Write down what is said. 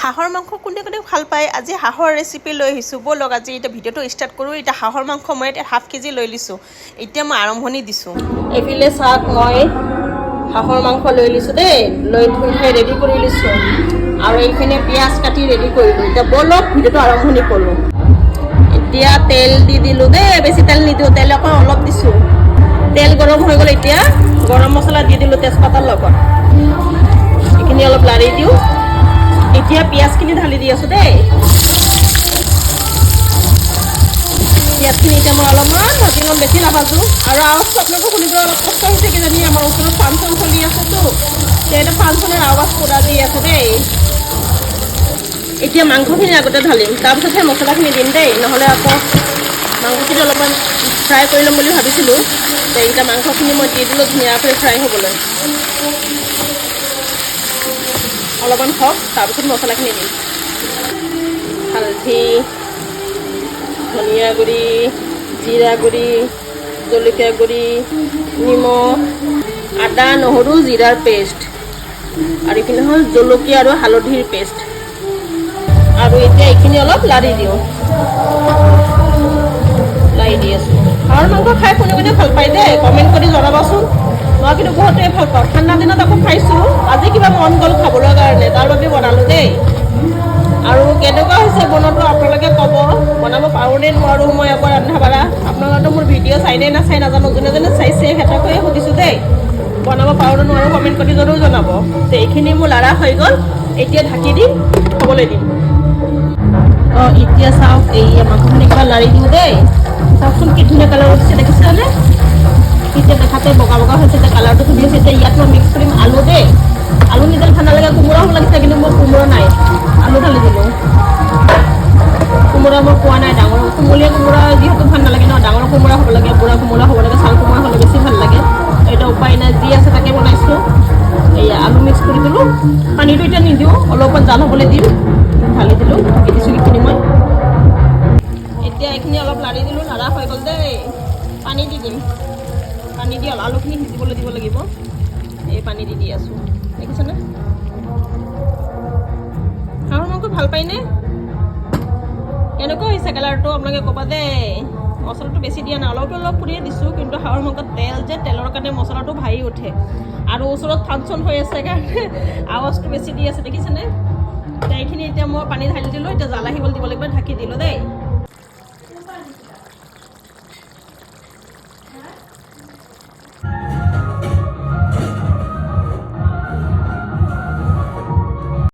হাঁহৰ মাংস কোনে কোনে ভাল পায় আজি হাঁহৰ ৰেচিপি লৈ আহিছোঁ ব'লক আজি এতিয়া ভিডিঅ'টো ষ্টাৰ্ট কৰোঁ এতিয়া হাঁহৰ মাংস মই এটা হাফ কেজি লৈ লৈছোঁ এতিয়া মই আৰম্ভণি দিছোঁ এইফালে চাওক মই হাঁহৰ মাংস লৈ লৈছোঁ দেই লৈ ধুই ৰেডি কৰি লৈছোঁ আৰু এইখিনি পিঁয়াজ কাটি ৰেডি কৰিলোঁ এতিয়া ব'লক ভিডিঅ'টো আৰম্ভণি কৰোঁ এতিয়া তেল দি দিলোঁ দেই বেছি তেল নিদিওঁ তেল অকণ অলপ দিছোঁ তেল গৰম হৈ গ'ল এতিয়া গৰম মছলা দি দিলোঁ তেজপাতৰ লগত এইখিনি অলপ লাৰি দিওঁ এতিয়া পিঁয়াজখিনি ঢালি দি আছোঁ দেই পিঁয়াজখিনি এতিয়া মই অলপমান ভাজি ল'ম বেছি নাভাজোঁ আৰু আৱাজটো আপোনালোকে শুনিবলৈ অলপ কষ্ট হৈছে কিজানি আমাৰ ওচৰত ফাংচন চলি আছেতো সেইটো ফাংচনৰ আৱাজ পুৰা দি আছে দেই এতিয়া মাংসখিনি আগতে ঢালিম তাৰপিছতহে মছলাখিনি দিম দেই নহ'লে আকৌ মাংসখিনি অলপমান ফ্ৰাই কৰি ল'ম বুলি ভাবিছিলোঁ এতিয়া মাংসখিনি মই দি দিলোঁ ধুনীয়াকৈ ফ্ৰাই হ'বলৈ অলপমান হওক তাৰপিছত মছলাখিনি দিম হালধি ধনিয়া গুড়ি জিৰা গুড়ি জলকীয়া গুড়ি নিমখ আদা নহৰু জিৰাৰ পেষ্ট আৰু এইখিনি হ'ল জলকীয়া আৰু হালধিৰ পেষ্ট আৰু এতিয়া এইখিনি অলপ লাৰি দিওঁ লাৰি দি আছোঁ হাঁহৰ মাংস খাই কোনে কোনে ভাল পায় দেই কমেণ্ট কৰি জনাবাচোন মই কিন্তু বহুতেই ভাল পাওঁ ঠাণ্ডা দিনত আকৌ খাইছোঁ আজি কিবা মন গ'ল খাবলৈ কাৰণে তাৰ বাবে বনালোঁ দেই আৰু কেনেকুৱা হৈছে বনোৱাটো আপোনালোকে ক'ব বনাব পাৰোঁ নে নোৱাৰোঁ মই আকৌ ৰন্ধা বঢ়া আপোনালোকেতো মোৰ ভিডিঅ' চাই নে নাচাই নাজানো যোনে যোনে চাইছে সিহঁতকে সুধিছোঁ দেই বনাব পাৰোঁ নে নোৱাৰোঁ কমেণ্ট কৰি জৰুৰ জনাব যে এইখিনি মোৰ লাৰা হৈ গ'ল এতিয়া ঢাকি দিম খাবলৈ দিম অঁ এতিয়া চাওক এই মাংসখিনি কিবা লাৰি দিওঁ দেই চাওকচোন কি ধুনীয়া কালাৰ উঠিছে দেখিছেনে এতিয়া দেখাতে বগা বগা হৈছে এতিয়া কালাৰটো ধুনীয়া হৈছে এতিয়া ইয়াত মই মিক্স কৰিম আলু দেই আলু নিদিলে ভাল নালাগে কোমোৰা হ'ব লাগিছে কিন্তু মোৰ কোমোৰা নাই আলু ঢালি দিলোঁ কোমোৰা মই পোৱা নাই ডাঙৰ কোমলীয়া কোমোৰা যিহেতু ভাল নালাগে ন ডাঙৰ কোমোৰা হ'ব লাগে বুঢ়া কোমোৰা হ'ব লাগে চাল কোমোৰা হ'লে বেছি ভাল লাগে এতিয়া উপায় নাই যি আছে তাকে বনাইছোঁ এয়া আলু মিক্স কৰি দিলোঁ পানীটো এতিয়া নিদিওঁ অলপমান জাল হ'বলৈ দিম ঢালি দিলোঁ ঢাকি দিছোঁ এইখিনি মই এতিয়া এইখিনি অলপ লাৰি দিলোঁ লাৰা হৈ গ'ল দেই পানী দি দিম পানী দি আলুখিনি সিজিবলৈ দিব লাগিব এই পানী দি আছোঁ দেখিছেনে হাঁহৰ মাংস ভাল পায়নে এনেকুৱা হৈছে কালাৰটো আপোনালোকে ক'বা দেই মছলাটো বেছি দিয়া নাই অলপ পুৰিয়ে দিছোঁ কিন্তু হাঁহৰ মাংসত তেল যে তেলৰ কাৰণে মছলাটো ভাৰি উঠে আৰু ওচৰত ফাংচন হৈ আছে কাৰণে আৱাজটো বেছি দি আছে দেখিছেনে এইখিনি এতিয়া মই পানী ঢালি দিলোঁ এতিয়া জ্বালা আহিবলৈ দিব লাগিব ঢাকি দিলোঁ দেই